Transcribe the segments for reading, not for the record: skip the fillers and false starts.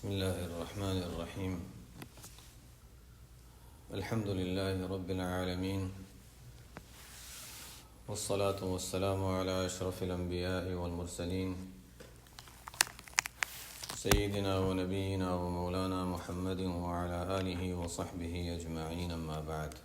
بسم الله الرحمن الرحيم. الحمد لله رب العالمين، والصلاة والسلام على أشرف الأنبياء والمرسلين سيدنا ونبينا ومولانا محمد وعلى آله وصحبه أجمعين، أما بعد.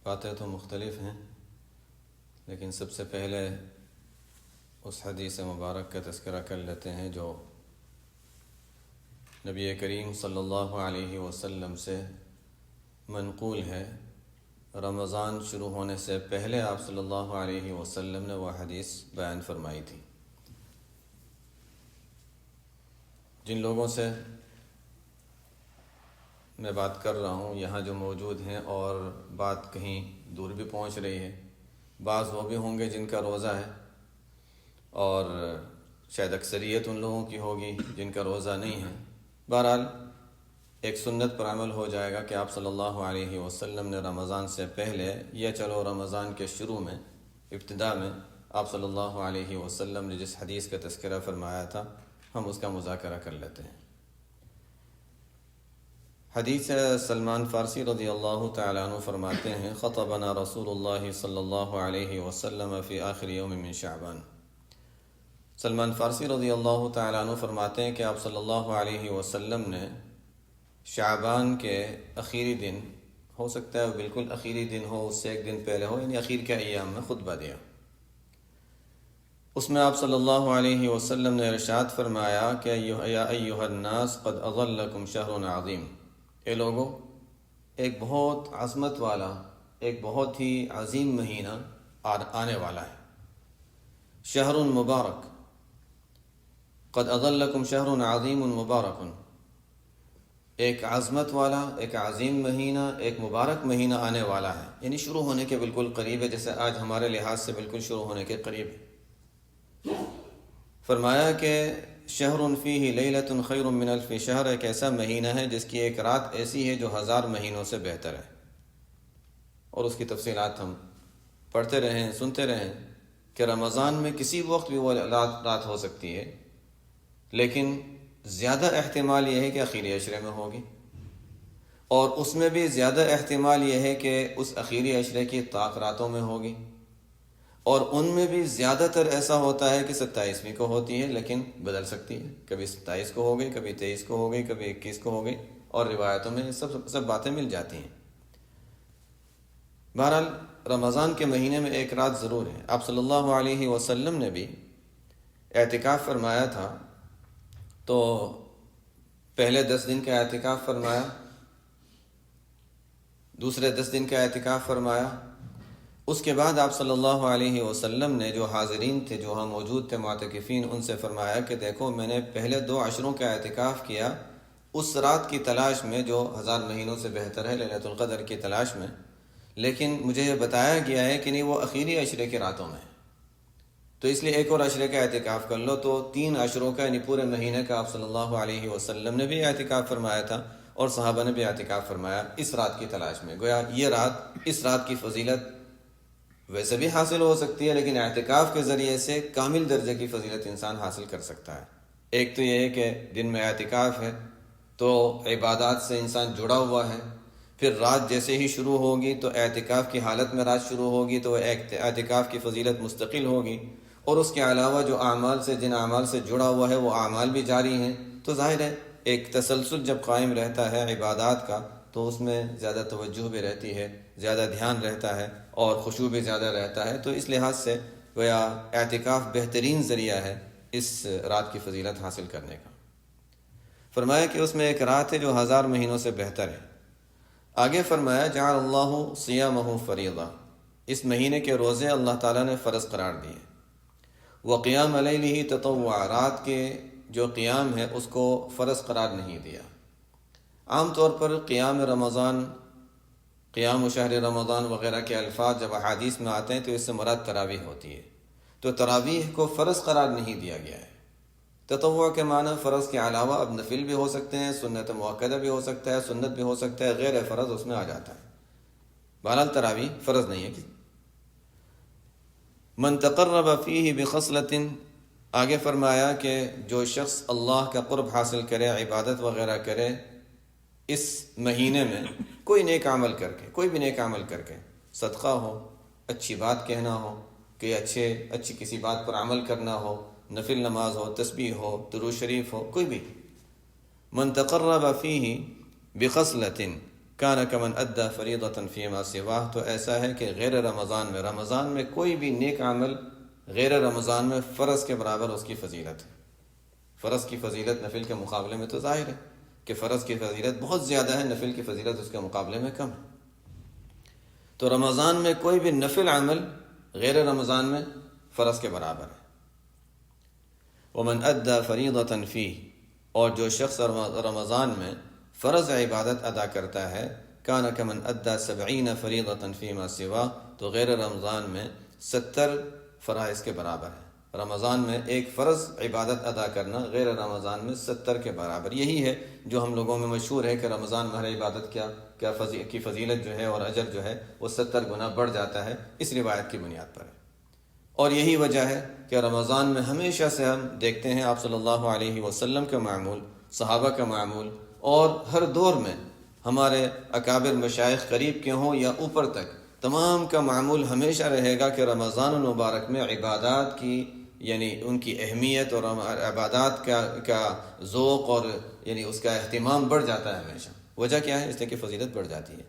باتیں تو مختلف ہیں، لیکن سب سے پہلے اس حدیث مبارک کا تذکرہ کر لیتے ہیں جو نبی کریم صلی اللہ علیہ وسلم سے منقول ہے۔ رمضان شروع ہونے سے پہلے آپ صلی اللہ علیہ وسلم نے وہ حدیث بیان فرمائی تھی۔ جن لوگوں سے میں بات کر رہا ہوں یہاں جو موجود ہیں، اور بات کہیں دور بھی پہنچ رہی ہے، بعض وہ بھی ہوں گے جن کا روزہ ہے، اور شاید اکثریت ان لوگوں کی ہوگی جن کا روزہ نہیں ہے۔ بہرحال ایک سنت پر عمل ہو جائے گا کہ آپ صلی اللہ علیہ وسلم نے رمضان سے پہلے، یا چلو رمضان کے شروع میں، ابتدا میں آپ صلی اللہ علیہ وسلم نے جس حدیث کا تذکرہ فرمایا تھا، ہم اس کا مذاکرہ کر لیتے ہیں۔ حدیث سلمان فارسی رضی اللہ تعالیٰ عنہ فرماتے ہیں، خطبنا رسول اللہ صلی اللہ علیہ وسلم فی آخر یوم من شعبان۔ سلمان فارسی رضی اللہ تعالیٰ عنہ فرماتے ہیں کہ آپ صلی اللہ علیہ وسلم نے شعبان کے آخری دن، ہو سکتا ہے بالکل آخری دن ہو، اس سے ایک دن پہلے ہو، یعنی اخیر کے ایام میں خطبہ دیا۔ اس میں آپ صلی اللہ علیہ وسلم نے ارشاد فرمایا کہ یا ایھا الناس قد اظلکم شہر عظیم، اے لوگو، ایک بہت عظمت والا، ایک بہت ہی عظیم مہینہ آنے والا ہے۔ شہر مبارک، قد اظلکم شہر عظیم مبارک، ایک عظمت والا، ایک عظیم مہینہ، ایک مبارک مہینہ آنے والا ہے، یعنی شروع ہونے کے بالکل قریب ہے، جیسے آج ہمارے لحاظ سے بالکل شروع ہونے کے قریب ہے۔ فرمایا کہ شہر فیہ لیلۃ خیر من الف شہر، ایک ایسا مہینہ ہے جس کی ایک رات ایسی ہے جو 1000 مہینوں سے بہتر ہے۔ اور اس کی تفصیلات ہم پڑھتے رہیں، سنتے رہیں کہ رمضان میں کسی وقت بھی وہ رات ہو سکتی ہے، لیکن زیادہ احتمال یہ ہے کہ اخیری عشرے میں ہوگی، اور اس میں بھی زیادہ احتمال یہ ہے کہ اس اخیری عشرے کی طاق راتوں میں ہوگی، اور ان میں بھی زیادہ تر ایسا ہوتا ہے کہ 27ویں کو ہوتی ہے، لیکن بدل سکتی ہے، کبھی 27 کو ہو گئی، کبھی 23 کو ہو گئی، کبھی 21 کو ہو گئی، اور روایتوں میں سب باتیں مل جاتی ہیں۔ بہرحال رمضان کے مہینے میں ایک رات ضرور ہے۔ آپ صلی اللہ علیہ وسلم نے بھی اعتکاف فرمایا تھا، تو پہلے 10 دن کا اعتکاف فرمایا، دوسرے 10 دن کا اعتکاف فرمایا۔ اس کے بعد آپ صلی اللہ علیہ وسلم نے جو حاضرین تھے، جو ہاں موجود تھے معتکفین، ان سے فرمایا کہ دیکھو، میں نے پہلے 2 عشروں کا اعتکاف کیا اس رات کی تلاش میں جو 1000 مہینوں سے بہتر ہے، لیلۃ القدر کی تلاش میں، لیکن مجھے یہ بتایا گیا ہے کہ نہیں، وہ اخیری عشرے کے راتوں میں، تو اس لیے ایک اور عشرے کا اعتکاف کر لو۔ تو 3 عشروں کا، یعنی پورے مہینے کا آپ صلی اللہ علیہ وسلم نے بھی اعتکاف فرمایا تھا، اور صحابہ نے بھی اعتکاف فرمایا اس رات کی تلاش میں۔ گویا یہ رات، اس رات کی فضیلت ویسے بھی حاصل ہو سکتی ہے، لیکن اعتکاف کے ذریعے سے کامل درجے کی فضیلت انسان حاصل کر سکتا ہے۔ ایک تو یہ ہے کہ دن میں اعتکاف ہے تو عبادات سے انسان جڑا ہوا ہے، پھر رات جیسے ہی شروع ہوگی تو اعتکاف کی حالت میں رات شروع ہوگی تو اعتکاف کی فضیلت مستقل ہوگی، اور اس کے علاوہ جو اعمال سے، جن اعمال سے جڑا ہوا ہے وہ اعمال بھی جاری ہیں، تو ظاہر ہے ایک تسلسل جب قائم رہتا ہے عبادات کا تو اس میں زیادہ توجہ بھی رہتی ہے، زیادہ دھیان رہتا ہے، اور خشوع بھی زیادہ رہتا ہے۔ تو اس لحاظ سے گویا اعتکاف بہترین ذریعہ ہے اس رات کی فضیلت حاصل کرنے کا۔ فرمایا کہ اس میں ایک رات ہے جو 1000 مہینوں سے بہتر ہے۔ آگے فرمایا جعل اللہ صیامہ فریضہ، اس مہینے کے روزے اللہ تعالیٰ نے فرض قرار دیے۔ وقیام لیلہ تطوعا، رات کے جو قیام ہے اس کو فرض قرار نہیں دیا۔ عام طور پر قیام رمضان، قیام شہر رمضان وغیرہ کے الفاظ جب احادیث میں آتے ہیں تو اس سے مراد تراویح ہوتی ہے، تو تراویح کو فرض قرار نہیں دیا گیا ہے۔ تطوع کے معنی فرض کے علاوہ اب نفل بھی ہو سکتے ہیں، سنت مؤکدہ بھی ہو سکتا ہے، سنت بھی ہو سکتا ہے، غیر فرض اس میں آ جاتا ہے۔ بہرحال تراویح فرض نہیں ہے. من تقرب فیہ بخصلۃ، آگے فرمایا کہ جو شخص اللہ کا قرب حاصل کرے، عبادت وغیرہ کرے اس مہینے میں، کوئی نیک عمل کر کے، کوئی بھی نیک عمل کر کے، صدقہ ہو، اچھی بات کہنا ہو، کہ اچھی کسی بات پر عمل کرنا ہو، نفل نماز ہو، تسبیح ہو، درود شریف ہو، کوئی بھی. من تقرب فیہ بخصلۃ کان کمن ادى فریضۃ فیما سواہ، تو ایسا ہے کہ غیر رمضان میں کوئی بھی نیک عمل غیر رمضان میں فرض کے برابر اس کی فضیلت ہے. فرض کی فضیلت نفل کے مقابلے میں تو ظاہر ہے کہ فرض کی فضیلت بہت زیادہ ہے، نفل کی فضیلت اس کے مقابلے میں کم ہے. تو رمضان میں کوئی بھی نفل عمل غیر رمضان میں فرض کے برابر ہے. ومن ادى فریضۃ فیہ، اور جو شخص رمضان میں فرض عبادت ادا کرتا ہے، کان کمن ادى 70 فریضۃ فیما سواہ، تو غیر رمضان میں 70 فرائض کے برابر ہے. رمضان میں ایک فرض عبادت ادا کرنا غیر رمضان میں 70 کے برابر. یہی ہے جو ہم لوگوں میں مشہور ہے کہ رمضان میں ہر عبادت کی فضیلت جو ہے اور اجر جو ہے وہ 70 گنا بڑھ جاتا ہے، اس روایت کی بنیاد پر ہے. اور یہی وجہ ہے کہ رمضان میں ہمیشہ سے ہم دیکھتے ہیں آپ صلی اللہ علیہ وسلم کا معمول، صحابہ کا معمول، اور ہر دور میں ہمارے اکابر مشائخ قریب کے ہوں یا اوپر تک، تمام کا معمول ہمیشہ رہے گا کہ رمضان المبارک میں عبادات کی، یعنی ان کی اہمیت اور عبادات کا ذوق اور یعنی اس کا اہتمام بڑھ جاتا ہے ہمیشہ. وجہ کیا ہے؟ اس لیے کہ فضیلت بڑھ جاتی ہے.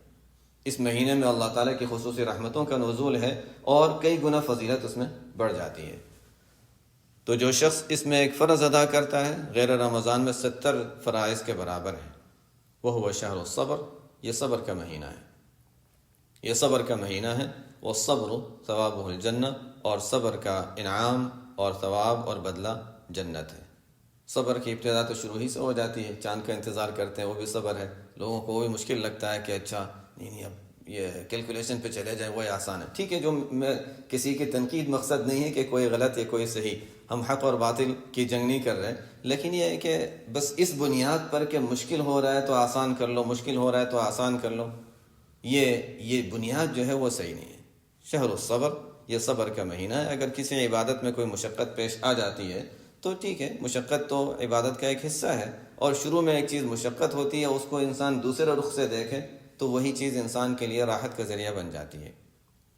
اس مہینے میں اللہ تعالیٰ کی خصوصی رحمتوں کا نزول ہے اور کئی گنا فضیلت اس میں بڑھ جاتی ہے. تو جو شخص اس میں ایک فرض ادا کرتا ہے غیر رمضان میں 70 فرائض کے برابر ہے. وہ شہر الصبر، یہ صبر کا مہینہ ہے، یہ صبر کا مہینہ ہے. والصبر ثوابہ الجنہ، اور صبر کا انعام اور ثواب اور بدلہ جنت ہے. صبر کی ابتدا تو شروع ہی سے ہو جاتی ہے. چاند کا انتظار کرتے ہیں، وہ بھی صبر ہے. لوگوں کو وہ بھی مشکل لگتا ہے کہ اچھا نہیں اب یہ کیلکولیشن پہ چلے جائیں، وہ آسان ہے. ٹھیک ہے، جو میں کسی کی تنقید مقصد نہیں ہے کہ کوئی غلط یا کوئی صحیح، ہم حق اور باطل کی جنگ نہیں کر رہے، لیکن یہ ہے کہ بس اس بنیاد پر کہ مشکل ہو رہا ہے تو آسان کر لو، مشکل ہو رہا ہے تو آسان کر لو، یہ بنیاد جو ہے وہ صحیح نہیں ہے. شہر الصبر، یہ صبر کا مہینہ ہے. اگر کسی عبادت میں کوئی مشقت پیش آ جاتی ہے تو ٹھیک ہے، مشقت تو عبادت کا ایک حصہ ہے، اور شروع میں ایک چیز مشقت ہوتی ہے، اس کو انسان دوسرے رخ سے دیکھے تو وہی چیز انسان کے لیے راحت کا ذریعہ بن جاتی ہے.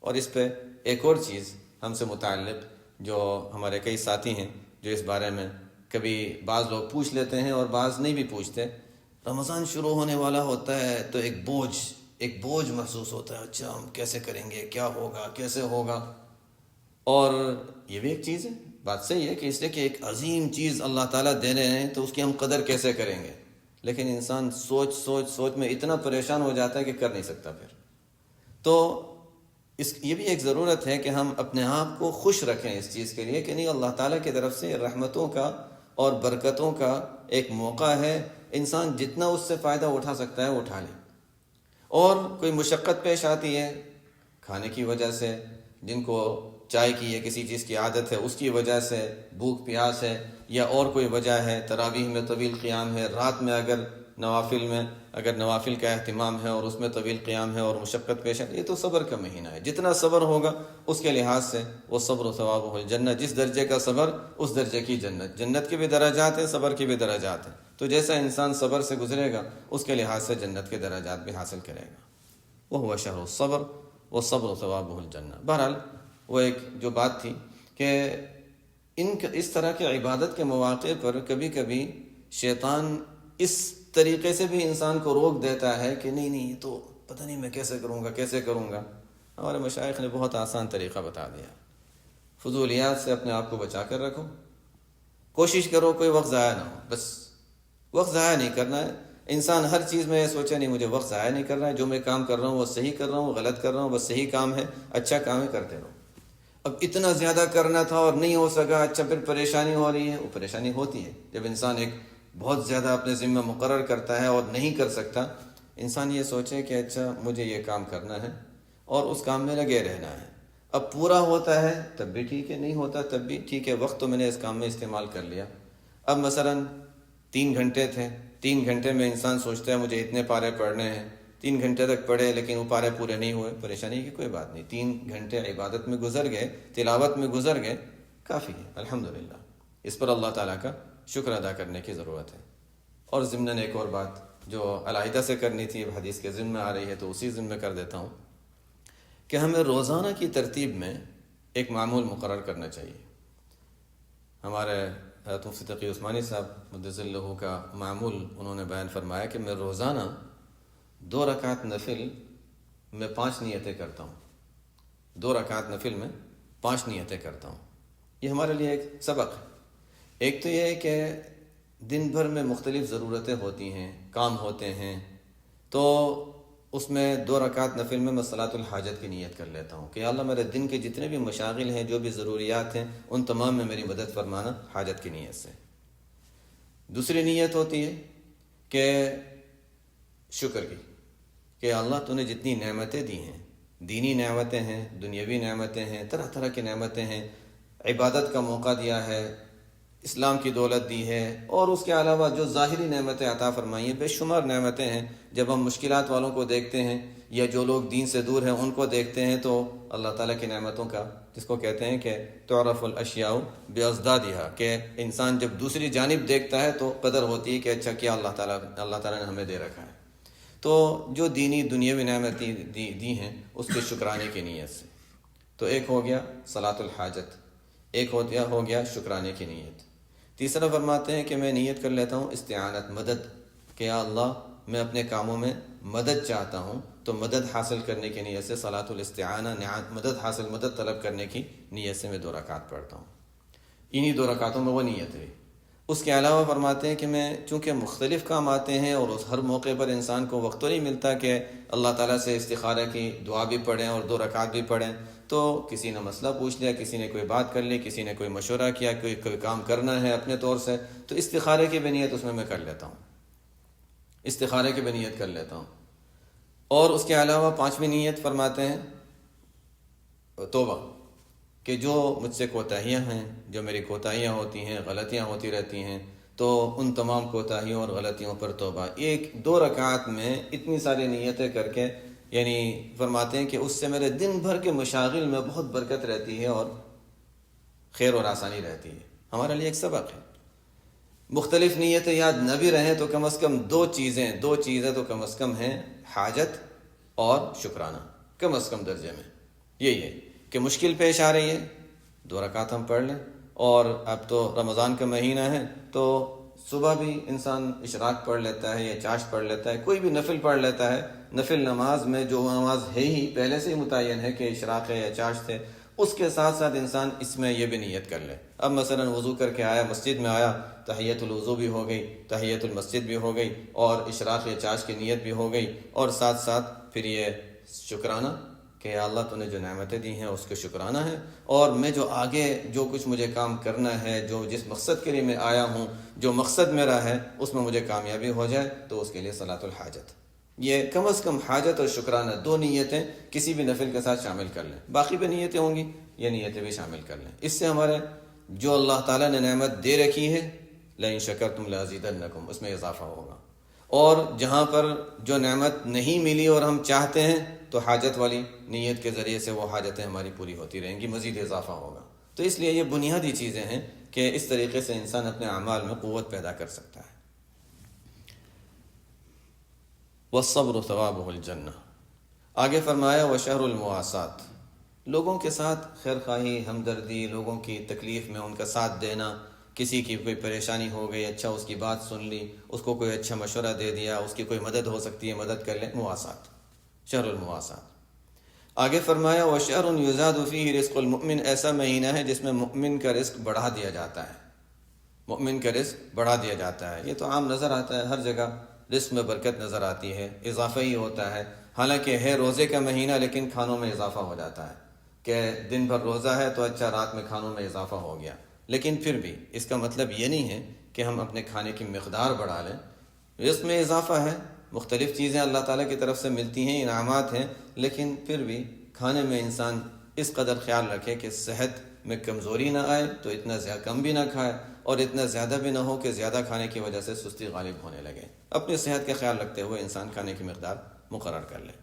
اور اس پہ ایک اور چیز ہم سے متعلق، جو ہمارے کئی ساتھی ہیں جو اس بارے میں کبھی بعض لوگ پوچھ لیتے ہیں اور بعض نہیں بھی پوچھتے، رمضان شروع ہونے والا ہوتا ہے تو ایک بوجھ محسوس ہوتا ہے. اچھا ہم کیسے کریں گے، کیا ہوگا، کیسے ہوگا. اور یہ بھی ایک چیز ہے، بات صحیح ہے کہ اس لیے کہ ایک عظیم چیز اللہ تعالیٰ دے رہے ہیں تو اس کی ہم قدر کیسے کریں گے. لیکن انسان سوچ میں اتنا پریشان ہو جاتا ہے کہ کر نہیں سکتا پھر. تو یہ بھی ایک ضرورت ہے کہ ہم اپنے آپ کو خوش رکھیں اس چیز کے لیے کہ نہیں، اللہ تعالیٰ کی طرف سے رحمتوں کا اور برکتوں کا ایک موقع ہے. انسان جتنا اس سے فائدہ اٹھا سکتا ہے اٹھا لے. اور کوئی مشقت پیش آتی ہے کھانے کی وجہ سے، جن کو چائے کی یا کسی چیز کی عادت ہے اس کی وجہ سے، بھوک پیاس ہے یا اور کوئی وجہ ہے، تراویح میں طویل قیام ہے، رات میں اگر نوافل کا اہتمام ہے اور اس میں طویل قیام ہے اور مشقت پیش ہے، یہ تو صبر کا مہینہ ہے. جتنا صبر ہوگا اس کے لحاظ سے وہ صبر و ثوابہ الجنہ، جس درجے کا صبر اس درجے کی جنت. جنت کے بھی درجات ہیں، صبر کے بھی درجات ہیں. تو جیسا انسان صبر سے گزرے گا اس کے لحاظ سے جنت کے درجات بھی حاصل کرے گا. وہ شہر الصبر والصبر و ثوابہ الجنہ. بہرحال وہ ایک جو بات تھی کہ اس طرح کے عبادت کے مواقع پر کبھی کبھی شیطان اس طریقے سے بھی انسان کو روک دیتا ہے کہ نہیں تو پتہ نہیں میں کیسے کروں گا. ہمارے مشائخ نے بہت آسان طریقہ بتا دیا. فضولیات سے اپنے آپ کو بچا کر رکھو، کوشش کرو کوئی وقت ضائع نہ ہو. بس وقت ضائع نہیں کرنا ہے. انسان ہر چیز میں یہ سوچے نہیں مجھے وقت ضائع نہیں کرنا ہے، جو میں کام کر رہا ہوں وہ صحیح کر رہا ہوں، غلط کر رہا ہوں، بس صحیح کام ہے، اچھا کام ہے، کرتے رہو. اب اتنا زیادہ کرنا تھا اور نہیں ہو سکا، اچھا پھر پریشانی ہو رہی ہے. وہ پریشانی ہوتی ہے جب انسان ایک بہت زیادہ اپنے ذمہ مقرر کرتا ہے اور نہیں کر سکتا. انسان یہ سوچے کہ اچھا مجھے یہ کام کرنا ہے اور اس کام میں لگے رہنا ہے. اب پورا ہوتا ہے تب بھی ٹھیک ہے، نہیں ہوتا تب بھی ٹھیک ہے، وقت تو میں نے اس کام میں استعمال کر لیا. اب مثلا 3 گھنٹے تھے، 3 گھنٹے میں انسان سوچتا ہے مجھے اتنے پارے پڑھنے ہیں، 3 گھنٹے تک پڑھے لیکن وہ پارے پورے نہیں ہوئے، پریشانی کی کوئی بات نہیں، 3 گھنٹے عبادت میں گزر گئے، تلاوت میں گزر گئے، کافی ہے الحمدللہ۔ اس پر اللہ تعالیٰ کا شکر ادا کرنے کی ضرورت ہے۔ اور ضمناً ایک اور بات جو علیحدہ سے کرنی تھی، اب حدیث کے ضمن میں آ رہی ہے تو اسی ضمن میں کر دیتا ہوں کہ ہمیں روزانہ کی ترتیب میں ایک معمول مقرر کرنا چاہیے۔ ہمارے حضرت مفتی تقی عثمانی صاحب مدثر اللہ کا معمول انہوں نے بیان فرمایا کہ میں روزانہ 2 رکعت نفل میں 5 نیتیں کرتا ہوں، 2 رکعت نفل میں 5 نیتیں کرتا ہوں۔ یہ ہمارے لیے ایک سبق ہے۔ ایک تو یہ ہے کہ دن بھر میں مختلف ضرورتیں ہوتی ہیں، کام ہوتے ہیں، تو اس میں 2 رکعت نفل میں صلاۃ الحاجت کی نیت کر لیتا ہوں کہ یا اللہ میرے دن کے جتنے بھی مشاغل ہیں، جو بھی ضروریات ہیں، ان تمام میں میری مدد فرمانا حاجت کی نیت سے۔ دوسری نیت ہوتی ہے کہ شکر کی، کہ یا اللہ تو نے جتنی نعمتیں دی ہیں، دینی نعمتیں ہیں، دنیاوی نعمتیں ہیں، طرح طرح کی نعمتیں ہیں، عبادت کا موقع دیا ہے، اسلام کی دولت دی ہے، اور اس کے علاوہ جو ظاہری نعمتیں عطا فرمائی ہیں، بے شمار نعمتیں ہیں۔ جب ہم مشکلات والوں کو دیکھتے ہیں یا جو لوگ دین سے دور ہیں ان کو دیکھتے ہیں تو اللہ تعالیٰ کی نعمتوں کا، جس کو کہتے ہیں کہ تعرف الاشیاء بازدادها، کہ انسان جب دوسری جانب دیکھتا ہے تو قدر ہوتی ہے کہ اچھا کیا اللہ تعالیٰ نے ہمیں دے رکھا ہے۔ تو جو دینی دنیاوی نعمتیں دی ہیں اس کے شکرانے کی نیت سے۔ تو ایک ہو گیا صلاۃ الحاجت، ایک ہو گیا شکرانے کی نیت۔ تیسرا فرماتے ہیں کہ میں نیت کر لیتا ہوں استعانت، مدد، کہ یا اللہ میں اپنے کاموں میں مدد چاہتا ہوں، تو مدد حاصل کرنے کی نیت سے صلاۃ الاستعانہ، مدد طلب کرنے کی نیت سے میں 2 رکعت پڑھتا ہوں۔ انہی 2 رکعتوں میں وہ نیت ہے۔ اس کے علاوہ فرماتے ہیں کہ میں چونکہ مختلف کام آتے ہیں اور اس ہر موقع پر انسان کو وقت تو نہیں ملتا کہ اللہ تعالیٰ سے استخارہ کی دعا بھی پڑھیں اور 2 رکعت بھی پڑھیں، تو کسی نے مسئلہ پوچھ لیا، کسی نے کوئی بات کر لی، کسی نے کوئی مشورہ کیا، کوئی کام کرنا ہے اپنے طور سے، تو استخارے کی بھی نیت اس میں کر لیتا ہوں، استخارے کی بھی نیت کر لیتا ہوں۔ اور اس کے علاوہ 5ویں نیت فرماتے ہیں توبہ، کہ جو مجھ سے کوتاہیاں ہیں، جو میری کوتاہیاں ہوتی ہیں، غلطیاں ہوتی رہتی ہیں، تو ان تمام کوتاہیوں اور غلطیوں پر توبہ۔ 2 رکعت میں اتنی ساری نیتیں کر کے، یعنی فرماتے ہیں کہ اس سے میرے دن بھر کے مشاغل میں بہت برکت رہتی ہے اور خیر اور آسانی رہتی ہے۔ ہمارے لیے ایک سبق ہے۔ مختلف نیتیں یاد نہ بھی رہیں تو کم از کم 2 چیزیں تو کم از کم ہیں، حاجت اور شکرانہ، کم از کم درجے میں۔ یہی ہے کہ مشکل پیش آ رہی ہے، 2 رکعت ہم پڑھ لیں، اور اب تو رمضان کا مہینہ ہے تو صبح بھی انسان اشراق پڑھ لیتا ہے یا چاشت پڑھ لیتا ہے، کوئی بھی نفل پڑھ لیتا ہے۔ نفل نماز میں جو نماز ہے ہی پہلے سے ہی متعین ہے کہ اشراق ہے یا چاشت ہے، اس کے ساتھ ساتھ انسان اس میں یہ بھی نیت کر لے۔ اب مثلا وضو کر کے آیا، مسجد میں آیا، تحیۃ الوضو بھی ہو گئی، تحیۃ المسجد بھی ہو گئی، اور اشراق یا چاشت کی نیت بھی ہو گئی، اور ساتھ ساتھ پھر یہ شکرانہ کہ یا اللہ تو نے جو نعمتیں دی ہیں اس کے شکرانہ ہے، اور میں جو آگے جو کچھ مجھے کام کرنا ہے، جو جس مقصد کے لیے میں آیا ہوں، جو مقصد میرا ہے اس میں مجھے کامیابی ہو جائے، تو اس کے لیے صلاۃ الحاجت۔ یہ کم از کم حاجت اور شکرانہ 2 نیتیں کسی بھی نفل کے ساتھ شامل کر لیں، باقی بھی نیتیں ہوں گی، یہ نیتیں بھی شامل کر لیں۔ اس سے ہمارے جو اللہ تعالیٰ نے نعمت دے رکھی ہے، لئن شکرتم لازیدنکم، اس میں اضافہ ہوگا، اور جہاں پر جو نعمت نہیں ملی اور ہم چاہتے ہیں تو حاجت والی نیت کے ذریعے سے وہ حاجتیں ہماری پوری ہوتی رہیں گی، مزید اضافہ ہوگا۔ تو اس لیے یہ بنیادی چیزیں ہیں کہ اس طریقے سے انسان اپنے اعمال میں قوت پیدا کر سکتا ہے۔ والصبر ثوابہ الجنہ، آگے فرمایا وشہر المواسات، لوگوں کے ساتھ خیر خواہی، ہمدردی، لوگوں کی تکلیف میں ان کا ساتھ دینا، کسی کی کوئی پریشانی ہو گئی، اچھا اس کی بات سن لی، اس کو کوئی اچھا مشورہ دے دیا، اس کی کوئی مدد ہو سکتی ہے مدد کر لیں، مواسات، شہر المواسات۔ آگے فرمایا وشہر یزاد فیہ رزق المؤمن، ایسا مہینہ ہے جس میں مؤمن کا رزق بڑھا دیا جاتا ہے، مؤمن کا رزق بڑھا دیا جاتا ہے۔ یہ تو عام نظر آتا ہے، ہر جگہ رزق میں برکت نظر آتی ہے، اضافہ ہی ہوتا ہے، حالانکہ ہے روزے کا مہینہ لیکن کھانوں میں اضافہ ہو جاتا ہے کہ دن بھر روزہ ہے تو اچھا رات میں کھانوں میں اضافہ ہو گیا، لیکن پھر بھی اس کا مطلب یہ نہیں ہے کہ ہم اپنے کھانے کی مقدار بڑھا لیں۔ رزق میں اضافہ ہے، مختلف چیزیں اللہ تعالیٰ کی طرف سے ملتی ہیں، انعامات ہیں، لیکن پھر بھی کھانے میں انسان اس قدر خیال رکھے کہ صحت میں کمزوری نہ آئے، تو اتنا زیادہ کم بھی نہ کھائے اور اتنا زیادہ بھی نہ ہو کہ زیادہ کھانے کی وجہ سے سستی غالب ہونے لگے۔ اپنی صحت کا خیال رکھتے ہوئے انسان کھانے کی مقدار مقرر کر لیں۔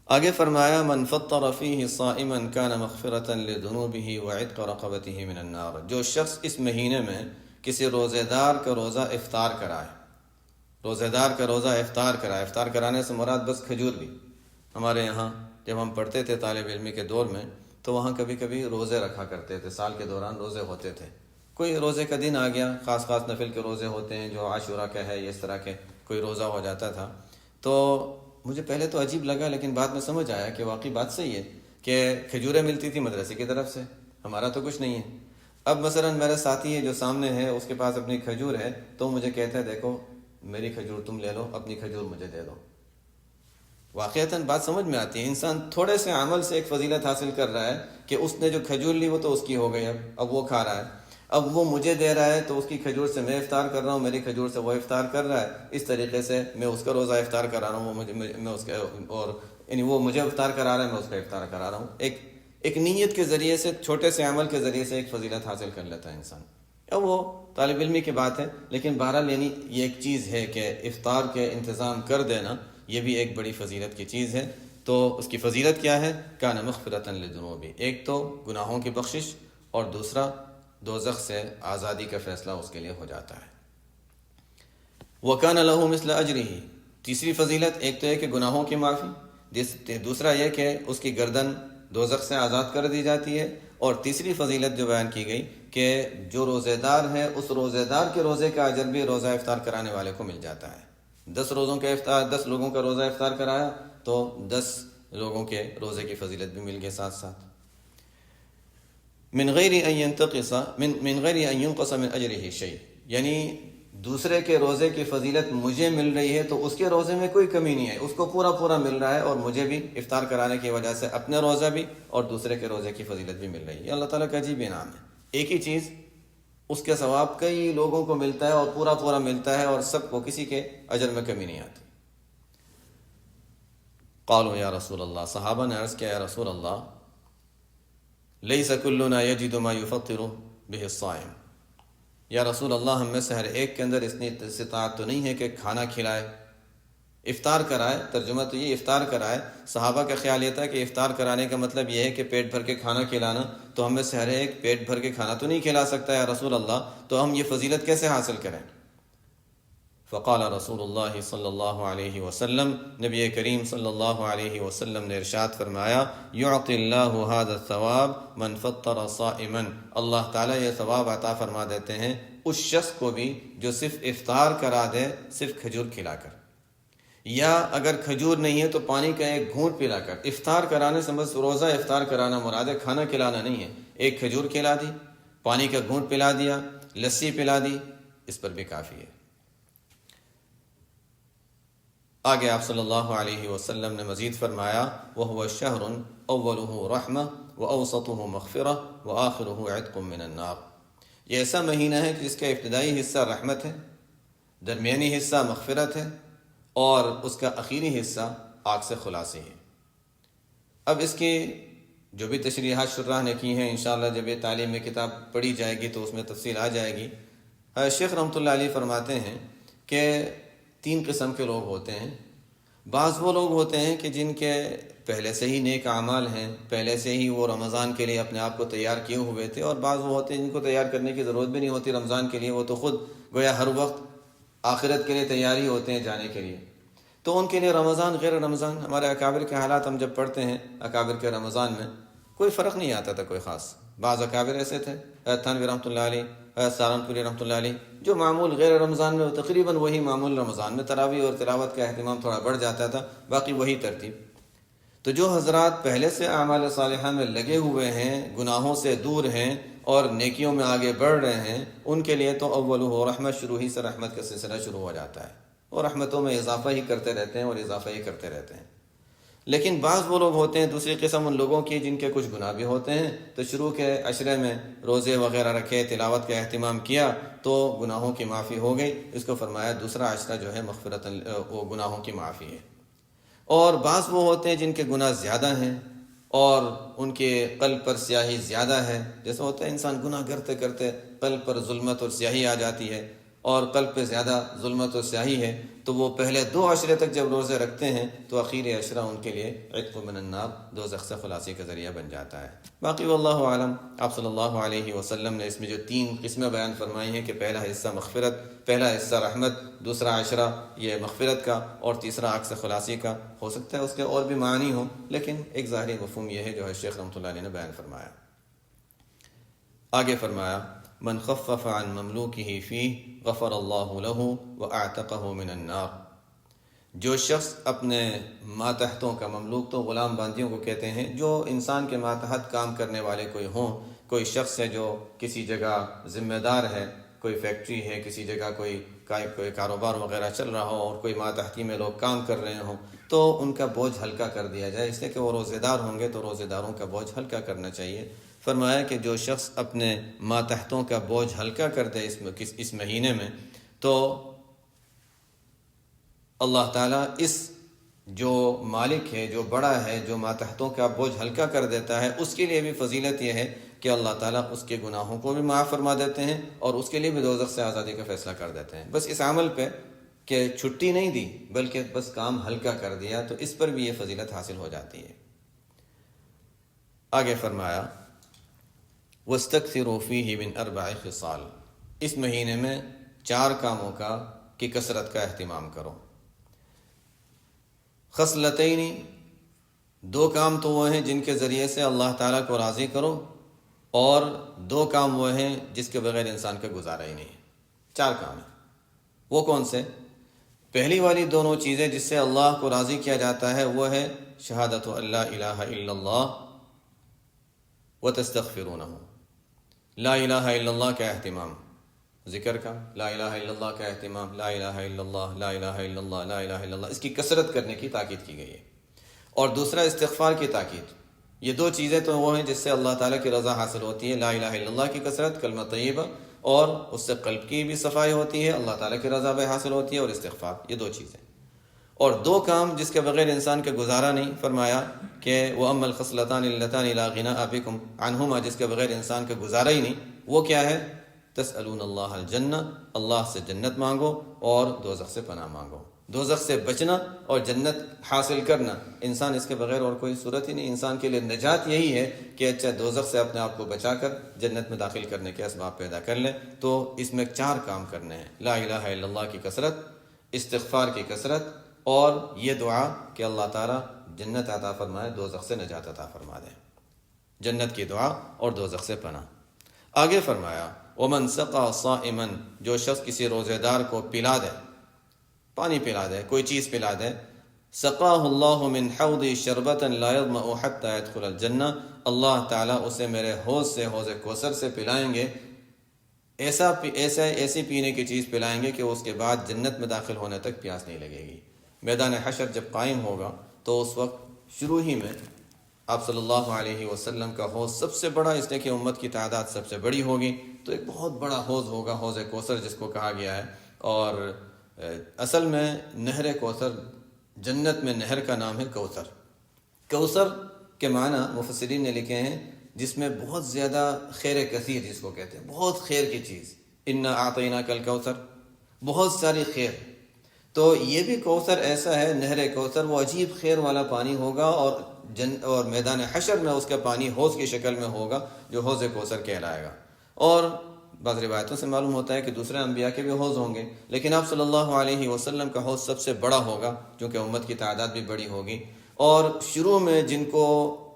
آگے فرمایا من فطر فیہ صائما کان مغفرۃ لذنوبہ وعتق رقبتہ من النار، جو شخص اس مہینے میں کسی روزے دار کا روزہ افطار کرائے، روزے دار کا روزہ افطار کرائے، افطار کرانے سے مراد بس کھجور بھی۔ ہمارے یہاں جب ہم پڑھتے تھے طالب علمی کے دور میں تو وہاں کبھی کبھی روزے رکھا کرتے تھے، سال کے دوران روزے ہوتے تھے۔ کوئی روزے کا دن آ گیا، خاص خاص نفل کے روزے ہوتے ہیں جو عاشورہ کا ہے، اس طرح کے کوئی روزہ ہو جاتا تھا۔ تو مجھے پہلے تو عجیب لگا، لیکن بعد میں سمجھ آیا کہ واقعی بات صحیح ہے کہ کھجوریں ملتی تھی مدرسے کی طرف سے، ہمارا تو کچھ نہیں ہے۔ اب مثلا میرا ساتھی ہے جو سامنے ہے، اس کے پاس اپنی کھجور ہے، تو مجھے کہتا ہے دیکھو میری کھجور تم لے لو، اپنی کھجور مجھے دے دو۔ واقعتاً بات سمجھ میں آتی ہے، انسان تھوڑے سے عمل سے ایک فضیلت حاصل کر رہا ہے کہ اس نے جو کھجور لی وہ تو اس کی ہو گئی، اب وہ کھا رہا ہے، اب وہ مجھے دے رہا ہے تو اس کی کھجور سے میں افطار کر رہا ہوں، میری کھجور سے وہ افطار کر رہا ہے، اس طریقے سے میں اس کا روزہ افطار کرا رہا ہوں، وہ مجھے میں اس کا، اور یعنی وہ مجھے افطار کرا رہا ہے، میں اس کا افطار کرا رہا ہوں۔ ایک نیت کے ذریعے سے، چھوٹے سے عمل کے ذریعے سے ایک فضیلت حاصل کر لیتا ہے انسان۔ اب وہ طالب علمی کی بات ہے، لیکن بہرحال یعنی یہ ایک چیز ہے کہ افطار کے انتظام کر دینا یہ بھی ایک بڑی فضیلت کی چیز ہے۔ تو اس کی فضیلت کیا ہے؟ کان مغفرۃ للذنوب، ایک تو گناہوں کی بخشش، اور دوسرا دوزخ سے آزادی کا فیصلہ اس کے لیے ہو جاتا ہے۔ وَكَانَ لَهُ مِثْلَ أَجْرِهِ، تیسری فضیلت ایک تو ہے کہ گناہوں کی معافی، دوسرا یہ کہ اس کی گردن دوزخ سے آزاد کر دی جاتی ہے، اور تیسری فضیلت جو بیان کی گئی کہ جو روزے دار ہے اس روزے دار کے روزے کا اجر بھی روزہ افطار کرانے والے کو مل جاتا ہے۔ 10 لوگوں کا روزہ افطار کرایا تو 10 لوگوں کے روزے کی فضیلت بھی مل گئی ساتھ ساتھ۔ من غیر ان ينقص من اجرہ شیء، یعنی دوسرے کے روزے کی فضیلت مجھے مل رہی ہے تو اس کے روزے میں کوئی کمی نہیں ہے، اس کو پورا مل رہا ہے، اور مجھے بھی افطار کرانے کی وجہ سے اپنے روزہ بھی اور دوسرے کے روزے کی فضیلت بھی مل رہی ہے۔ یہ اللہ تعالیٰ کا عجیب انعام ہے، ایک ہی چیز اس کے ثواب کئی لوگوں کو ملتا ہے اور پورا ملتا ہے، اور سب کو، کسی کے اجر میں کمی نہیں آتی۔ قالوا یا رسول اللہ، صحابہ نے عرض کیا یا رسول اللہ، لیس کلنا یجد ما یفطر بہ الصائم، یا رسول اللہ ہم میں سے ہر ایک کے اندر اتنی استطاعت تو نہیں ہے کہ کھانا کھلائے، افطار کرائے۔ ترجمہ تو یہ افطار کرائے۔ صحابہ کا خیال یہ تھا کہ افطار کرانے کا مطلب یہ ہے کہ پیٹ بھر کے کھانا کھلانا، تو ہم میں سے ہر ایک پیٹ بھر کے کھانا تو نہیں کھلا سکتا یا رسول اللہ، تو ہم یہ فضیلت کیسے حاصل کریں؟ فقال رسول اللہ صلی اللہ علیہ وسلم، نبی کریم صلی اللہ علیہ وسلم نے ارشاد فرمایا، یعطی اللہ ھذا الثواب من فطر صائما، اللہ تعالیٰ یہ ثواب عطا فرما دیتے ہیں اس شخص کو بھی جو صرف افطار کرا دے، صرف کھجور کھلا کر، یا اگر کھجور نہیں ہے تو پانی کا ایک گھونٹ پلا کر۔ افطار کرانے سے بس روزہ افطار کرانا مراد ہے، کھانا کھلانا نہیں ہے۔ ایک کھجور کھلا دی، پانی کا گھونٹ پلا دیا، لسی پلا دی، اس پر بھی کافی ہے۔ آگے آپ صلی اللہ علیہ وسلم نے مزید فرمایا، وَهُوَ الشَّهْرٌ أَوَّلُهُ رَحْمَةٌ وَأَوْسَطُهُ مَغْفِرَةٌ وَآخِرُهُ عِتْقٌ مِّنَ النَّارِ، یہ ایسا مہینہ ہے جس کا ابتدائی حصہ رحمت ہے، درمیانی حصہ مغفرت ہے، اور اس کا آخری حصہ آگ سے خلاصی ہے۔ اب اس کی جو بھی تشریحات شراح نے کی ہیں، انشاءاللہ جب یہ تعلیم میں کتاب پڑھی جائے گی تو اس میں تفصیل آ جائے گی۔ شیخ رحمۃ اللہ علیہ فرماتے ہیں کہ 3 قسم کے لوگ ہوتے ہیں۔ بعض وہ لوگ ہوتے ہیں کہ جن کے پہلے سے ہی نیک اعمال ہیں، پہلے سے ہی وہ رمضان کے لیے اپنے آپ کو تیار کیے ہوئے تھے، اور بعض وہ ہوتے ہیں جن کو تیار کرنے کی ضرورت بھی نہیں ہوتی رمضان کے لیے، وہ تو خود گویا ہر وقت آخرت کے لیے تیاری ہوتے ہیں جانے کے لیے۔ تو ان کے لیے رمضان غیر رمضان، ہمارے اکابر کے حالات ہم جب پڑھتے ہیں، اکابر کے رمضان میں کوئی فرق نہیں آتا تھا کوئی خاص۔ بعض اکابر ایسے تھے، تھانوی رحمۃ اللہ علیہ، سہارنپوری رحمۃ اللہ علیہ، جو معمول غیر رمضان میں تقریباً وہی معمول رمضان میں، تراویح اور تلاوت کا اہتمام تھوڑا بڑھ جاتا تھا، باقی وہی ترتیب۔ تو جو حضرات پہلے سے اعمال صالحہ میں لگے ہوئے ہیں، گناہوں سے دور ہیں اور نیکیوں میں آگے بڑھ رہے ہیں، ان کے لیے تو اولہ رحمت، شروع ہی سے رحمت کا سلسلہ شروع ہو جاتا ہے، اور رحمتوں میں اضافہ ہی کرتے رہتے ہیں اور اضافہ ہی کرتے رہتے ہیں۔ لیکن بعض وہ لوگ ہوتے ہیں، دوسری قسم ان لوگوں کی جن کے کچھ گناہ بھی ہوتے ہیں، تو شروع کے عشرے میں روزے وغیرہ رکھے، تلاوت کا اہتمام کیا تو گناہوں کی معافی ہو گئی، اس کو فرمایا دوسرا عشرہ جو ہے مغفرت، وہ گناہوں کی معافی ہے۔ اور بعض وہ ہوتے ہیں جن کے گناہ زیادہ ہیں اور ان کے قلب پر سیاہی زیادہ ہے، جیسے ہوتا ہے انسان گناہ کرتے کرتے قلب پر ظلمت اور سیاہی آ جاتی ہے، اور قلب پہ زیادہ ظلمت و سیاہی ہے تو وہ پہلے 2 عشرے تک جب روزے رکھتے ہیں تو اخیر عشرہ ان کے لیے عتق من النار، دوزخ سے خلاصی کا ذریعہ بن جاتا ہے۔ باقی واللہ عالم، آپ صلی اللہ علیہ وسلم نے اس میں جو 3 قسمیں بیان فرمائی ہیں کہ پہلا حصہ مغفرت، پہلا حصہ رحمت، دوسرا عشرہ یہ مغفرت کا، اور تیسرا عکس خلاصی کا، ہو سکتا ہے اس کے اور بھی معنی ہوں، لیکن ایک ظاہری مفہوم یہ ہے جو ہے شیخ رحمۃ اللہ علیہ نے بیان فرمایا۔ آگے فرمایا من خفف عن مملوکہ فیہ غفر اللہ لہ واعتقہ من النار، جو شخص اپنے ماتحتوں کا، مملوک تو غلام باندیوں کو کہتے ہیں، جو انسان کے ماتحت کام کرنے والے کوئی ہوں، کوئی شخص ہے جو کسی جگہ ذمہ دار ہے، کوئی فیکٹری ہے، کسی جگہ کوئی کاروبار وغیرہ چل رہا ہو اور کوئی ماتحتی میں لوگ کام کر رہے ہوں، تو ان کا بوجھ ہلکا کر دیا جائے، اس لیے کہ وہ روزے دار ہوں گے تو روزے داروں کا بوجھ ہلکا کرنا چاہیے۔ فرمایا کہ جو شخص اپنے ماتحتوں کا بوجھ ہلکا کر دے اس مہینے میں، تو اللہ تعالیٰ اس جو مالک ہے، جو بڑا ہے، جو ماتحتوں کا بوجھ ہلکا کر دیتا ہے، اس کے لیے بھی فضیلت یہ ہے کہ اللہ تعالیٰ اس کے گناہوں کو بھی معاف فرما دیتے ہیں اور اس کے لیے بھی دوزخ سے آزادی کا فیصلہ کر دیتے ہیں۔ بس اس عمل پہ کہ چھٹی نہیں دی بلکہ بس کام ہلکا کر دیا تو اس پر بھی یہ فضیلت حاصل ہو جاتی ہے۔ آگے فرمایا وَاسْتَكْثِرُوا فِيهِ مِنْ 4 خِصَالٍ، اس مہینے میں 4 کاموں کی کثرت کا اہتمام کرو۔ خصلتین، 2 کام تو وہ ہیں جن کے ذریعے سے اللہ تعالیٰ کو راضی کرو، اور 2 کام وہ ہیں جس کے بغیر انسان کا گزارا ہی نہیں ہے۔ 4 کام ہیں، وہ کون سے؟ پہلی والی دونوں چیزیں جس سے اللہ کو راضی کیا جاتا ہے وہ ہے شہادت لا الہ الا اللہ وتستغفرونہ، لا الہ الا اللہ کا اہتمام، ذکر کا، لا الہ الا اللہ کا اہتمام، لا الہ الا اللہ، لا الہ الا اللہ، لا الہ الا اللہ، اس کی کثرت کرنے کی تاکید کی گئی ہے۔ اور دوسرا استغفار کی تاکید۔ یہ 2 چیزیں تو وہ ہیں جس سے اللہ تعالیٰ کی رضا حاصل ہوتی ہے، لا الہ الا اللہ کی کثرت، کلمہ طیبہ، اور اس سے قلب کی بھی صفائی ہوتی ہے، اللہ تعالیٰ کی رضا بھی حاصل ہوتی ہے، اور استغفار، یہ 2 چیزیں۔ اور 2 کام جس کے بغیر انسان کا گزارا نہیں، فرمایا کہ وَأَمَّا الْخَصْلَتَانِ اللَّتَانِ لَا غِنَاءَ بِكُمْ عَنْهُمَا، جس کے بغیر انسان کا گزارا ہی نہیں، وہ کیا ہے؟ تسألون اللہ الجنہ، اللہ سے جنت مانگو اور دوزخ سے پناہ مانگو۔ دوزخ سے بچنا اور جنت حاصل کرنا، انسان اس کے بغیر اور کوئی صورت ہی نہیں۔ انسان کے لیے نجات یہی ہے کہ اچھا دوزخ سے اپنے آپ کو بچا کر جنت میں داخل کرنے کے اسباب پیدا کر لے۔ تو اس میں 4 کام کرنے ہیں، لا الہ الا اللہ کی کثرت، استغفار کی کثرت، اور یہ دعا کہ اللہ تعالیٰ جنت عطا فرمائے، دوزخ سے نجات عطا فرما دے، جنت کی دعا اور دوزخ سے پناہ۔ آگے فرمایا وَمَنْ سَقَى صَائِمًا، جو شخص کسی روزے دار کو پلا دے، پانی پلا دے، کوئی چیز پلا دے، سقاہ اللہ من حوضی شربتا لا یظمأ حتی يدخل الجنہ، اللہ تعالیٰ اسے میرے حوض سے، حوض کوثر سے پلائیں گے، ایسی پینے کی چیز پلائیں گے کہ اس کے بعد جنت میں داخل ہونے تک پیاس نہیں لگے گی۔ میدان حشر جب قائم ہوگا تو اس وقت شروع ہی میں آپ صلی اللہ علیہ وسلم کا حوض سب سے بڑا، اس لیے کہ امت کی تعداد سب سے بڑی ہوگی، تو ایک بہت بڑا حوض ہوگا، حوض کوثر جس کو کہا گیا ہے۔ اور اصل میں نہر کوثر، جنت میں نہر کا نام ہے کوثر۔ کوثر کے معنی مفسرین نے لکھے ہیں جس میں بہت زیادہ خیر کثیر، جس کو کہتے ہیں بہت خیر کی چیز، انا اعطیناک الکوثر، بہت ساری خیر۔ تو یہ بھی کوثر ایسا ہے، نہر کوثر، وہ عجیب خیر والا پانی ہوگا، اور میدان حشر میں اس کا پانی حوض کی شکل میں ہوگا جو حوض کوثر کہلائے گا۔ اور بعض روایتوں سے معلوم ہوتا ہے کہ دوسرے انبیاء کے بھی حوض ہوں گے، لیکن آپ صلی اللہ علیہ وسلم کا حوض سب سے بڑا ہوگا کیونکہ امت کی تعداد بھی بڑی ہوگی۔ اور شروع میں جن کو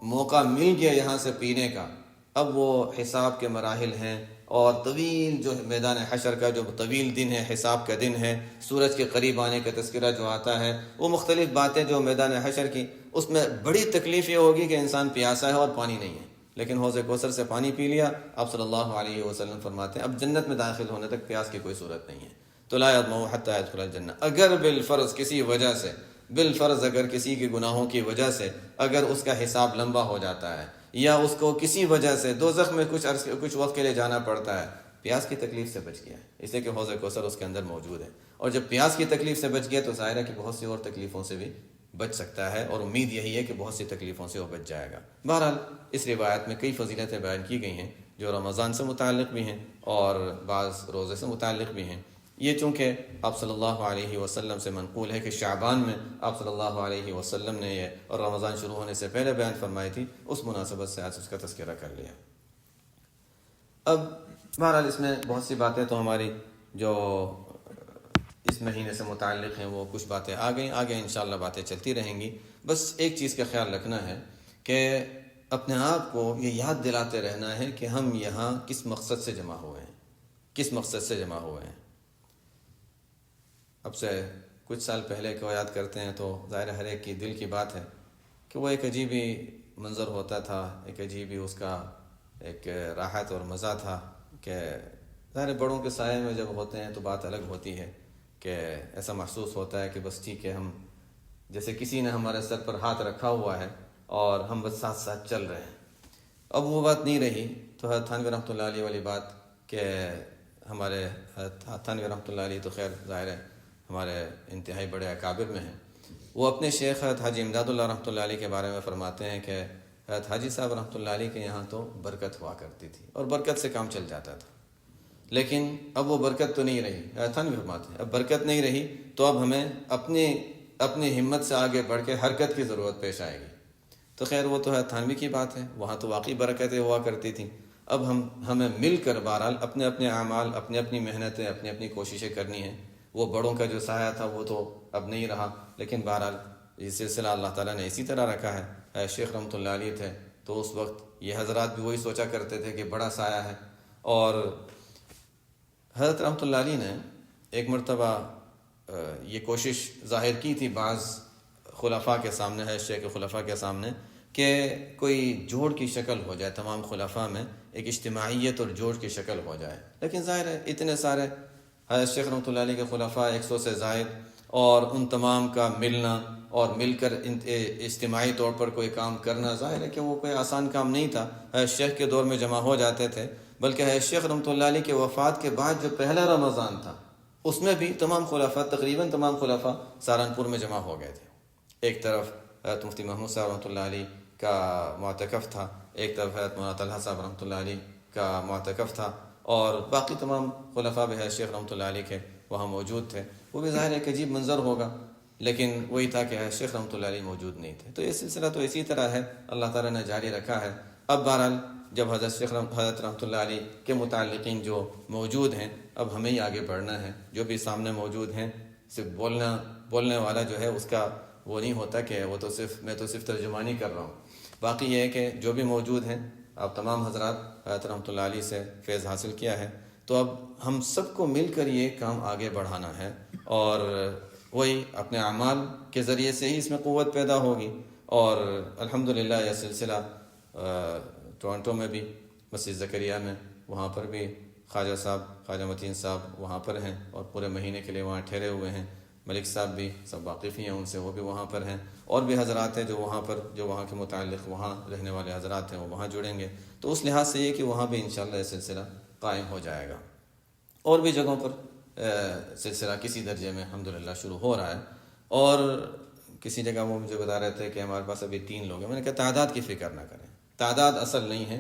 موقع مل گیا یہاں سے پینے کا، اب وہ حساب کے مراحل ہیں، اور طویل جو میدان حشر کا جو طویل دن ہے، حساب کا دن ہے، سورج کے قریب آنے کا تذکرہ جو آتا ہے، وہ مختلف باتیں جو میدان حشر کی، اس میں بڑی تکلیف یہ ہوگی کہ انسان پیاسا ہے اور پانی نہیں ہے، لیکن حوض کوثر سے پانی پی لیا۔ آپ صلی اللہ علیہ وسلم فرماتے ہیں اب جنت میں داخل ہونے تک پیاس کی کوئی صورت نہیں ہے۔ تو لا یظمأ حتی يدخل الجنہ، اگر بالفرض کسی وجہ سے، بالفرض اگر کسی کے گناہوں کی وجہ سے اگر اس کا حساب لمبا ہو جاتا ہے، یا اس کو کسی وجہ سے دوزخ میں کچھ وقت کے لیے جانا پڑتا ہے، پیاس کی تکلیف سے بچ گیا ہے، اس لیے کہ حوض کوثر اس کے اندر موجود ہے، اور جب پیاس کی تکلیف سے بچ گیا تو ظاہر ہے کہ بہت سی اور تکلیفوں سے بھی بچ سکتا ہے، اور امید یہی ہے کہ بہت سی تکلیفوں سے وہ بچ جائے گا۔ بہرحال اس روایت میں کئی فضیلتیں بیان کی گئی ہیں جو رمضان سے متعلق بھی ہیں اور بعض روزے سے متعلق بھی ہیں۔ یہ چونکہ آپ صلی اللہ علیہ وسلم سے منقول ہے کہ شعبان میں آپ صلی اللہ علیہ وسلم نے یہ اور رمضان شروع ہونے سے پہلے بیان فرمائی تھی، اس مناسبت سے آج اس کا تذکرہ کر لیا۔ اب بہرحال اس میں بہت سی باتیں تو ہماری جو اس مہینے سے متعلق ہیں وہ کچھ باتیں آگے انشاءاللہ باتیں چلتی رہیں گی۔ بس ایک چیز کا خیال رکھنا ہے کہ اپنے آپ کو یہ یاد دلاتے رہنا ہے کہ ہم یہاں کس مقصد سے جمع ہوئے ہیں، کس مقصد سے جمع ہوئے ہیں۔ اب سے کچھ سال پہلے کو یاد کرتے ہیں تو ظاہر ہر ایک کی دل کی بات ہے کہ وہ ایک عجیب ہی منظر ہوتا تھا، ایک عجیب ہی اس کا ایک راحت اور مزہ تھا کہ ظاہر بڑوں کے سائے میں جب ہوتے ہیں تو بات الگ ہوتی ہے کہ ایسا محسوس ہوتا ہے کہ بس ٹھیک ہے، ہم جیسے کسی نے ہمارے سر پر ہاتھ رکھا ہوا ہے اور ہم بس ساتھ ساتھ چل رہے ہیں۔ اب وہ بات نہیں رہی، تو حضرت تھانوی رحمۃ اللہ علیہ والی بات کہ ہمارے حضرت تھانوی رحمۃ اللہ علیہ تو خیر ظاہر ہے ہمارے انتہائی بڑے اکابر میں ہیں، وہ اپنے شیخ حضرت حاجی امداد اللہ رحمۃ اللہ علیہ کے بارے میں فرماتے ہیں کہ حضرت حاجی صاحب رحمۃ اللہ علیہ کے یہاں تو برکت ہوا کرتی تھی اور برکت سے کام چل جاتا تھا، لیکن اب وہ برکت تو نہیں رہی۔ حضرت تھانوی فرماتے ہیں اب برکت نہیں رہی تو اب ہمیں اپنی ہمت سے آگے بڑھ کے حرکت کی ضرورت پیش آئے گی۔ تو خیر وہ تو حضرت تھانوی کی بات ہے، وہاں تو واقعی برکتیں ہوا کرتی تھیں۔ اب ہمیں مل کر بہرحال اپنے اعمال، اپنی محنتیں، اپنی کوششیں کرنی ہیں۔ وہ بڑوں کا جو سایہ تھا وہ تو اب نہیں رہا، لیکن بہرحال یہ سلسلہ اللہ تعالیٰ نے اسی طرح رکھا ہے۔ شیخ رحمۃ اللہ علیہ تھے تو اس وقت یہ حضرات بھی وہی سوچا کرتے تھے کہ بڑا سایہ ہے، اور حضرت رحمۃ اللہ علیہ نے ایک مرتبہ یہ کوشش ظاہر کی تھی بعض خلفاء کے سامنے، ہے شیخ خلفاء کے سامنے، کہ کوئی جوڑ کی شکل ہو جائے، تمام خلفاء میں ایک اجتماعیت اور جوڑ کی شکل ہو جائے، لیکن ظاہر ہے اتنے سارے حضرت شیخ رحمۃ اللہ علیہ کے خلفاء 100 سے زائد، اور ان تمام کا ملنا اور مل کر اجتماعی طور پر کوئی کام کرنا، ظاہر ہے کہ وہ کوئی آسان کام نہیں تھا۔ حضرت شیخ کے دور میں جمع ہو جاتے تھے، بلکہ حضرت شیخ رحمۃ اللہ علیہ کے وفات کے بعد جو پہلا رمضان تھا اس میں بھی تمام خلفاء، تقریباً تمام خلفاء سہارنپور میں جمع ہو گئے تھے۔ ایک طرف حضرت مفتی محمود صاحب رحمۃ اللہ علیہ کا معتکف تھا، ایک طرف حضرت مولانا طلحہ صاحب رحمۃ اللہ علیہ کا معتکف تھا، اور باقی تمام خلفاء بھی حضرت شیخ رحمۃ اللہ علیہ کے وہاں موجود تھے۔ وہ بھی ظاہر ایک عجیب منظر ہوگا، لیکن وہی تھا کہ حضرت شیخ رحمۃ اللہ علیہ موجود نہیں تھے۔ تو یہ سلسلہ تو اسی طرح ہے، اللہ تعالیٰ نے جاری رکھا ہے۔ اب بہرحال جب حضرت رحمۃ اللہ علیہ کے متعلقین جو موجود ہیں، اب ہمیں ہی آگے بڑھنا ہے۔ جو بھی سامنے موجود ہیں، صرف بولنے والا جو ہے اس کا وہ نہیں ہوتا کہ وہ تو میں تو صرف ترجمانی کر رہا ہوں، باقی یہ ہے کہ جو بھی موجود ہیں، آپ تمام حضرات حضرت رحمۃ اللہ علیہ سے فیض حاصل کیا ہے، تو اب ہم سب کو مل کر یہ کام آگے بڑھانا ہے، اور وہی اپنے اعمال کے ذریعے سے ہی اس میں قوت پیدا ہوگی۔ اور الحمدللہ یہ سلسلہ ٹورانٹو میں بھی مسجد زکریا میں، وہاں پر بھی خواجہ صاحب، خواجہ متین صاحب وہاں پر ہیں اور پورے مہینے کے لیے وہاں ٹھہرے ہوئے ہیں۔ ملک صاحب بھی سب واقف ہی ہیں ان سے، وہ بھی وہاں پر ہیں، اور بھی حضرات ہیں جو وہاں کے متعلق وہاں رہنے والے حضرات ہیں، وہ وہاں جڑیں گے۔ تو اس لحاظ سے یہ کہ وہاں بھی انشاءاللہ یہ سلسلہ قائم ہو جائے گا۔ اور بھی جگہوں پر سلسلہ کسی درجے میں الحمدللہ شروع ہو رہا ہے، اور کسی جگہ وہ مجھے بتا رہے تھے کہ ہمارے پاس ابھی 3 لوگ ہیں۔ میں نے کہا تعداد کی فکر نہ کریں، تعداد اصل نہیں ہے،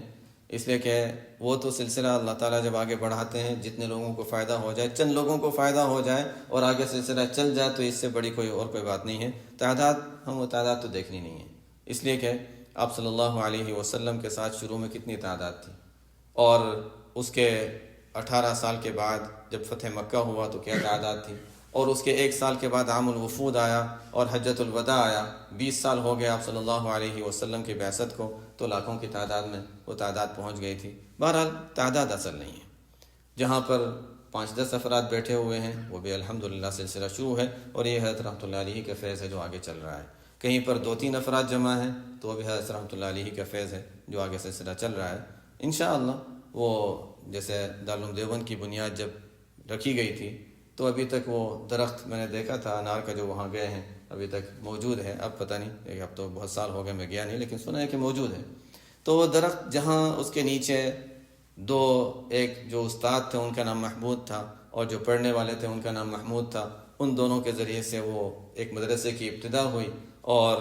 اس لیے کہ وہ تو سلسلہ اللہ تعالیٰ جب آگے بڑھاتے ہیں، جتنے لوگوں کو فائدہ ہو جائے، چند لوگوں کو فائدہ ہو جائے اور آگے سلسلہ چل جائے، تو اس سے بڑی کوئی بات نہیں ہے۔ ہم وہ تعداد تو دیکھنی نہیں ہے، اس لیے کہ آپ صلی اللہ علیہ وسلم کے ساتھ شروع میں کتنی تعداد تھی، اور اس کے 18 سال کے بعد جب فتح مکہ ہوا تو کیا تعداد تھی، اور اس کے 1 سال کے بعد عام الوفود آیا اور حجۃ الوداع آیا، 20 سال ہو گئے آپ صلی اللہ علیہ وسلم کی بعثت کو، تو لاکھوں کی تعداد میں وہ تعداد پہنچ گئی تھی۔ بہرحال تعداد اصل نہیں ہے، جہاں پر 5-10 افراد بیٹھے ہوئے ہیں وہ بھی الحمدللہ سلسلہ شروع ہے، اور یہ حضرت رحمۃ اللہ علیہ کا فیض ہے جو آگے چل رہا ہے۔ کہیں پر 2-3 افراد جمع ہیں تو وہ بھی حضرت رحمۃ اللہ علیہ کا فیض ہے جو آگے سلسلہ چل رہا ہے۔ انشاءاللہ وہ جیسے دارالعلوم دیوبند کی بنیاد جب رکھی گئی تھی تو ابھی تک وہ درخت میں نے دیکھا تھا انار کا جو وہاں گئے ہیں ابھی تک موجود ہے، اب پتہ نہیں، اب تو بہت سال ہو گئے میں گیا نہیں، لیکن سنا ہے کہ موجود ہے۔ تو وہ درخت جہاں اس کے نیچے ایک جو استاد تھے ان کا نام محمود تھا اور جو پڑھنے والے تھے ان کا نام محمود تھا، ان دونوں کے ذریعے سے وہ ایک مدرسے کی ابتدا ہوئی، اور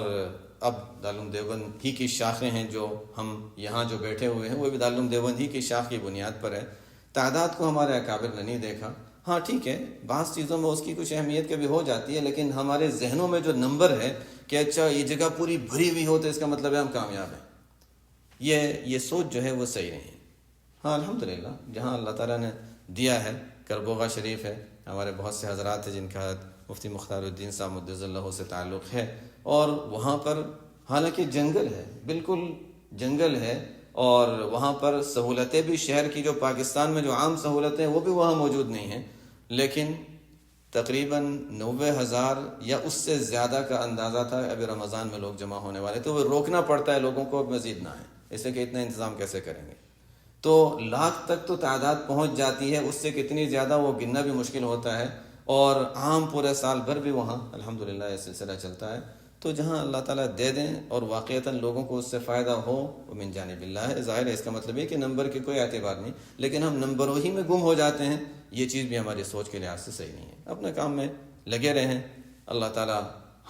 اب دارالعلوم دیوبند ہی کی شاخیں ہیں، جو ہم یہاں جو بیٹھے ہوئے ہیں وہ بھی دارالعلوم دیوبند ہی کی شاخ کی بنیاد پر ہے۔ تعداد کو ہمارے اکابر نے نہیں دیکھا، ہاں ٹھیک ہے، بعض چیزوں میں اس کی کچھ اہمیت کبھی ہو جاتی ہے، لیکن ہمارے ذہنوں میں جو نمبر ہے کہ اچھا یہ جگہ پوری بھری ہوئی ہو تو اس کا مطلب ہے ہم کامیاب ہیں، یہ سوچ جو ہے وہ صحیح نہیں ہے۔ ہاں الحمدللہ جہاں اللہ تعالیٰ نے دیا ہے، کربوغا شریف ہے، ہمارے بہت سے حضرات ہیں جن کا مفتی مختار الدین صاحب مدظ اللہ سے تعلق ہے، اور وہاں پر حالانکہ جنگل ہے، بالکل جنگل ہے، اور وہاں پر سہولتیں بھی شہر کی جو پاکستان میں جو عام سہولتیں وہ بھی وہاں موجود نہیں ہیں، لیکن تقریباً 90,000 یا اس سے زیادہ کا اندازہ تھا ابھی رمضان میں لوگ جمع ہونے والے، تو وہ روکنا پڑتا ہے لوگوں کو مزید نہ ہے، اسے کہ اتنا انتظام کیسے کریں گے، تو لاکھ تک تو تعداد پہنچ جاتی ہے، اس سے کتنی زیادہ وہ گننا بھی مشکل ہوتا ہے، اور عام پورے سال بھر بھی وہاں الحمدللہ یہ سلسلہ چلتا ہے۔ تو جہاں اللہ تعالیٰ دے دیں اور واقعتاً لوگوں کو اس سے فائدہ ہو وہ من جانب اللہ ہے، ظاہر ہے اس کا مطلب ہے کہ نمبر کے کوئی اعتبار نہیں، لیکن ہم نمبروں ہی میں گم ہو جاتے ہیں، یہ چیز بھی ہماری سوچ کے لحاظ سے صحیح نہیں ہے۔ اپنے کام میں لگے رہیں، اللہ تعالیٰ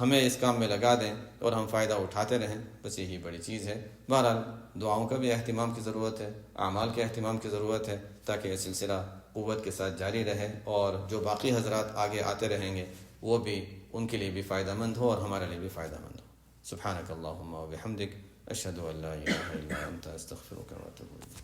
ہمیں اس کام میں لگا دیں اور ہم فائدہ اٹھاتے رہیں، بس یہی بڑی چیز ہے۔ بہرحال دعاؤں کا بھی اہتمام کی ضرورت ہے، اعمال کے اہتمام کی ضرورت ہے، تاکہ یہ سلسلہ قوت کے ساتھ جاری رہے، اور جو باقی حضرات آگے آتے رہیں گے وہ بھی ان کے لیے بھی فائدہ مند ہو اور ہمارے لیے بھی فائدہ مند ہو۔ سبحانک اللہم و بحمدک، اشہد ان لا الہ الا انت، استغفرک و اتوب الیک۔